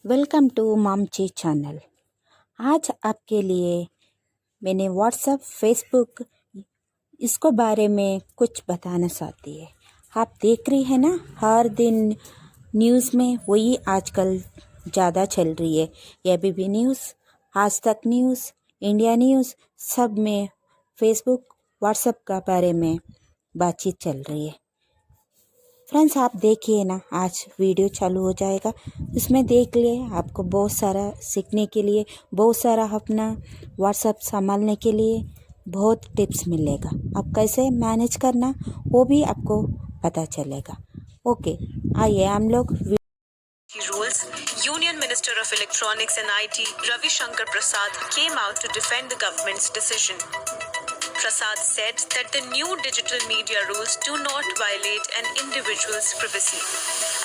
Welcome to मामची channel. आज आपके लिए मैंने व्हाट्सएप, फेसबुक इसको बारे में कुछ बताना चाहती है। आप देख रही है ना, हर दिन न्यूज़ में वही आजकल ज़्यादा चल रही है। एबीपी न्यूज़, आज तक न्यूज़, इंडिया न्यूज़, सब में फेसबुक, व्हाट्सएप का बारे में बातचीत चल रही है। फ्रेंड्स, आप देखिए ना, आज वीडियो चालू हो जाएगा, उसमें देख लिए आपको बहुत सारा सीखने के लिए, बहुत सारा अपना व्हाट्सएप संभालने के लिए बहुत टिप्स मिलेगा। आप कैसे मैनेज करना वो भी आपको पता चलेगा। ओके, आइए हम लोग rules, Union Minister of Electronics and IT Ravi Shankar Prasad came out to defend the government's decision. Prasad said that the new digital media rules do not violate an individual's privacy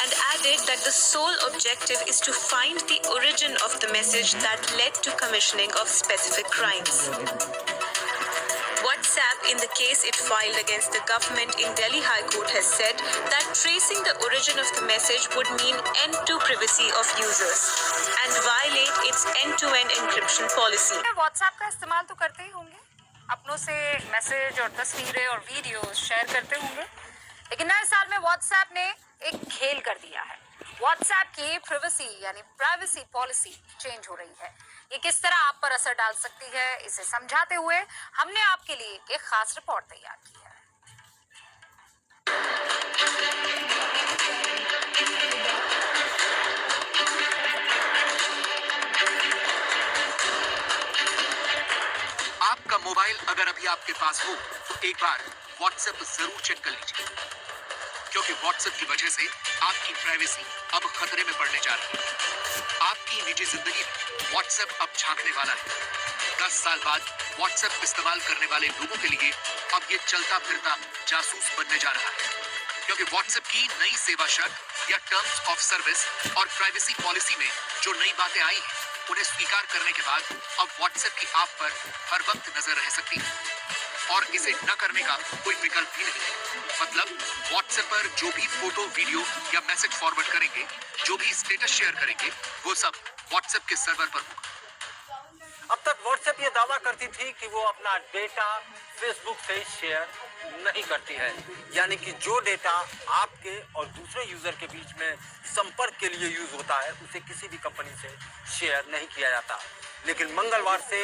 and added that the sole objective is to find the origin of the message that led to commissioning of specific crimes. WhatsApp, in the case it filed against the government in Delhi High Court, has said that tracing the origin of the message would mean end to privacy of users and violate its end-to-end encryption policy. WhatsApp का इस्तेमाल तो करते ही होंगे, अपनों से message और तस्वीरें और वीडियोस शेयर करते होंगे, लेकिन नए साल में WhatsApp ने एक खेल कर दिया है। WhatsApp की प्राइवेसी पॉलिसी चेंज हो रही है। ये किस तरह आप पर असर डाल सकती है, इसे समझाते हुए हमने आपके लिए एक खास रिपोर्ट तैयार की है। आपका मोबाइल अगर अभी आपके पास हो तो एक बार WhatsApp जरूर चेक कर लीजिए, क्योंकि WhatsApp की वजह से आपकी प्राइवेसी अब खतरे में पड़ने जा रही है। आपकी निजी जिंदगी में WhatsApp अब झांकने वाला है। 10 साल बाद WhatsApp इस्तेमाल करने वाले लोगों के लिए अब ये चलता फिरता जासूस बनने जा रहा है, क्योंकि WhatsApp की नई सेवा शर्त या टर्म्स ऑफ सर्विस और प्राइवेसी पॉलिसी में जो नई बातें आई हैं, उन्हें स्वीकार करने के बाद अब WhatsApp की आप पर हर वक्त नजर रह सकती है और इसे न करने का कोई विकल्प भी नहीं है। मतलब WhatsApp पर जो भी फोटो, वीडियो या मैसेज फॉरवर्ड करेंगे, जो भी स्टेटस शेयर करेंगे, वो सब WhatsApp के सर्वर पर होगा। अब तक WhatsApp ये दावा करती थी कि वो अपना डेटा Facebook से शेयर नहीं करती है, यानी कि जो डेटा आपके और दूसरे यूजर के बीच में संपर्क के लिए यूज होता है, उसे किसी भी कंपनी से शेयर नहीं किया जाता। लेकिन मंगलवार से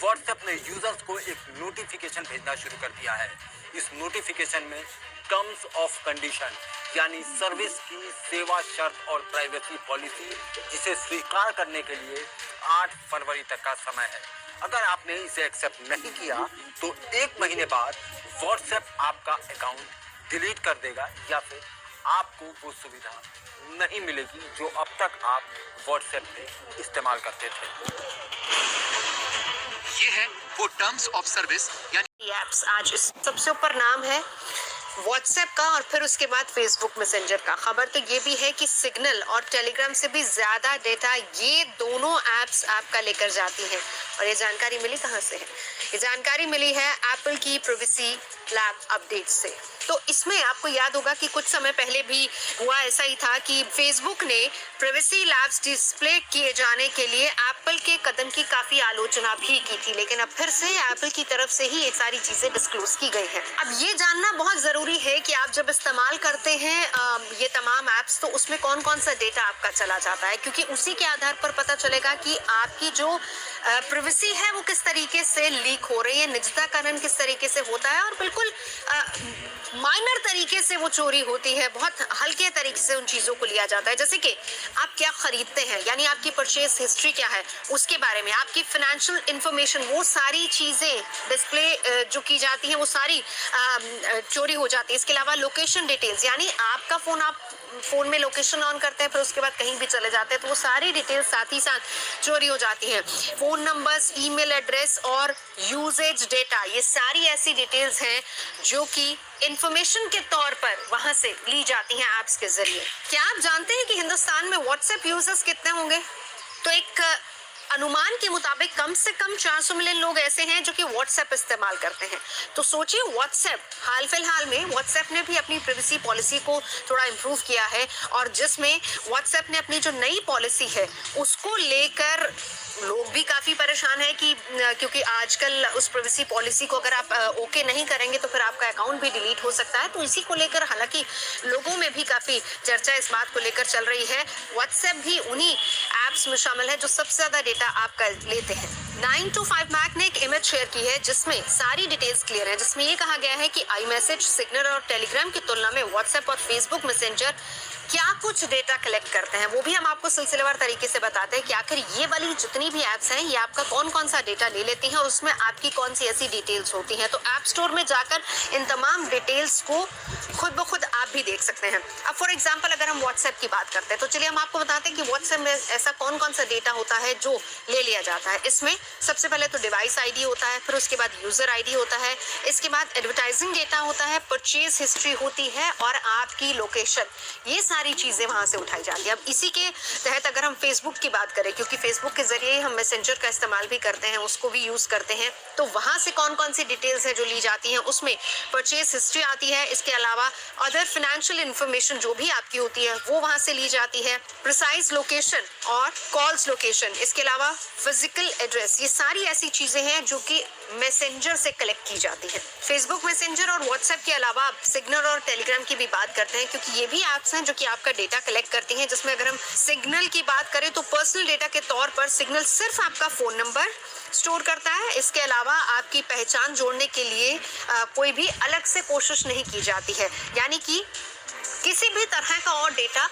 WhatsApp ने यूजर्स को एक नोटिफिकेशन भेजना शुरू कर दिया है। इस नोटिफिकेशन में टर्म्स ऑफ कंडीशन यानी सर्विस की सेवा शर्त और प्राइवेसी पॉलिसी, जिसे स्वीकार करने के लिए 8 फरवरी तक का समय है। अगर आपने इसे एक्सेप्ट नहीं किया तो 1 महीने बाद WhatsApp आपका अकाउंट डिलीट कर देगा या फिर आपको वो सुविधा नहीं मिलेगी जो अब तक आप WhatsApp पे इस्तेमाल करते थे। ये है वो टर्म्स ऑफ सर्विस यानी एप्स आज सबसे ऊपर नाम है WhatsApp का और फिर उसके बाद Facebook मैसेंजर का। खबर तो ये भी है कि सिग्नल और टेलीग्राम से भी ज्यादा डेटा ये दोनों एप्स आपका लेकर जाती हैं। और ये जानकारी मिली कहाँ से है? ये जानकारी मिली है एप्पल की प्राइवेसी लैब अपडेट से। तो इसमें आपको याद होगा कि कुछ समय पहले भी हुआ ऐसा ही था कि फेसबुक ने प्राइवेसी लैब्स डिस्प्ले किए जाने के लिए एप्पल के कदम की काफी आलोचना भी की थी, लेकिन अब फिर से एप्पल की तरफ से ही ये सारी चीजें डिस्क्लोज की गई हैं। अब ये जानना बहुत जरूरी है कि आप जब इस्तेमाल करते हैं ये तमाम ऐप्स, तो उसमें कौन कौन सा डेटा आपका चला जाता है, क्योंकि उसी के आधार पर पता चलेगा कि आपकी जो प्राइवेसी है वो किस तरीके से लीक हो रही है, निजताकरण किस तरीके से होता है और बिल्कुल माइनर तरीके से वो चोरी होती है, बहुत हल्के तरीके से उन चीज़ों को लिया जाता है। जैसे कि आप क्या खरीदते हैं, यानी आपकी परचेज हिस्ट्री क्या है, उसके बारे में आपकी फाइनेंशियल इंफॉर्मेशन, वो सारी चीज़ें डिस्प्ले जो की जाती हैं वो सारी चोरी हो जाती है। इसके अलावा लोकेशन डिटेल्स, यानी आपका फ़ोन में लोकेशन ऑन करते हैं फिर उसके बाद कहीं भी चले जाते हैं, तो वो सारी डिटेल्स साथ ही साथ चोरी हो जाती हैं। फ़ोन नंबर्स, ईमेल एड्रेस और यूजेज डेटा, ये सारी ऐसी डिटेल्स हैं जो कि इंफॉर्मेशन के तौर पर वहां से ली जाती हैं ऐप्स के जरिए। क्या आप जानते हैं कि हिंदुस्तान में WhatsApp यूजर्स कितने होंगे? तो एक अनुमान के मुताबिक कम से कम 400 मिलियन लोग ऐसे हैं जो कि व्हाट्सएप इस्तेमाल करते हैं। तो सोचिए, व्हाट्सएप हाल फिलहाल में व्हाट्सएप ने भी अपनी प्राइवेसी पॉलिसी को थोड़ा इम्प्रूव किया है, और जिसमें व्हाट्सएप ने अपनी जो नई पॉलिसी है उसको लेकर लोग भी काफी परेशान है कि क्योंकि आजकल उस प्राइवेसी पॉलिसी को अगर आप ओके नहीं करेंगे तो फिर आपका अकाउंट भी डिलीट हो सकता है। तो इसी को लेकर हालांकि लोगों में भी काफी चर्चा इस बात को लेकर चल रही है। व्हाट्सएप भी उन्हीं एप्स में शामिल है जो सबसे ज्यादा डेटा आपका लेते हैं। 9to5 Mac ने एक इमेज शेयर की है जिसमें सारी डिटेल्स क्लियर है, जिसमें ये कहा गया है कि आई मैसेज, सिग्नल और टेलीग्राम की तुलना में व्हाट्सएप और फेसबुक मैसेंजर क्या कुछ डेटा कलेक्ट करते हैं, वो भी हम आपको सिलसिलेवार तरीके से बताते हैं कि आखिर ये वाली जितनी भी एप्स हैं ये आपका कौन कौन सा डेटा ले लेती हैं और उसमें आपकी कौन सी ऐसी डिटेल्स होती हैं। तो ऐप स्टोर में जाकर इन तमाम डिटेल्स को खुद ब खुद आप भी देख सकते हैं। अब फॉर एग्जांपल अगर हम व्हाट्सएप की बात करते हैं तो चलिए हम आपको बताते हैं कि व्हाट्सएप में ऐसा कौन कौन सा डेटा होता है जो ले लिया जाता है। इसमें सबसे पहले तो डिवाइस आईडी होता है, फिर उसके बाद यूजर आईडी होता है, इसके बाद एडवर्टाइजिंग डेटा होता है, परचेज हिस्ट्री होती है और आपकी लोकेशन, ये सारी चीजें वहां से उठाई जाती है। अब इसी के तहत अगर हम फेसबुक की बात करें, क्योंकि फेसबुक के जरिए हम मैसेंजर का इस्तेमाल भी करते हैं, उसको भी यूज करते हैं, तो वहां से कौन कौन सी डिटेल्स है जो ली जाती हैं, उसमें परचेज हिस्ट्री आती है। इसके अलावा अदर फाइनेंशियल इंफॉर्मेशन जो भी आपकी होती है वो वहां से ली जाती है, प्रिसाइज लोकेशन और कॉल्स लोकेशन, इसके अलावा फिजिकल एड्रेस, ये सारी ऐसी चीजें हैं जो कि मैसेंजर से कलेक्ट की जाती है। फेसबुक मैसेंजर और व्हाट्सएप के अलावा आप सिग्नल और टेलीग्राम की भी बात करते हैं, क्योंकि ये भी ऐप्स हैं जो कि आपका डेटा कलेक्ट करती हैं। जिसमें अगर हम सिग्नल की बात करें तो पर्सनल डेटा के तौर पर सिग्नल सिर्फ आपका फोन नंबर स्टोर करता है। इसके अलावा आपकी पहचान जोड़ने के लिए कोई भी अलग से कोशिश नहीं की जाती है, यानी कि किसी भी तरह का और डेटा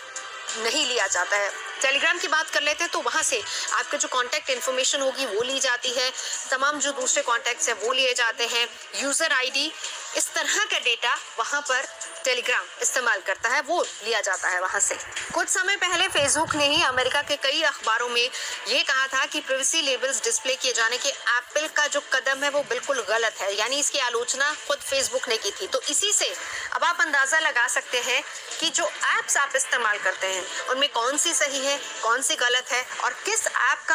नहीं लिया जाता है। टेलीग्राम की बात कर लेते हैं तो वहां से आपके जो कांटेक्ट इन्फॉर्मेशन होगी वो ली जाती है, तमाम जो दूसरे कॉन्टैक्ट्स हैं वो लिए जाते हैं, यूजर आईडी, इस तरह का डेटा वहां पर टेलीग्राम इस्तेमाल करता है, वो लिया जाता है वहां से। कुछ समय पहले फेसबुक ने ही अमेरिका के कई अखबारों में ये कहा था कि प्राइवेसी लेबल्स डिस्प्ले किए जाने के एप्पल का जो कदम है वो बिल्कुल गलत है, यानी इसकी आलोचना खुद फेसबुक ने की थी। तो इसी से अब आप अंदाजा लगा सकते हैं कि जो एप्स आप इस्तेमाल करते हैं उनमें कौन सी सही है, कौन सी गलत है और किस ऐप का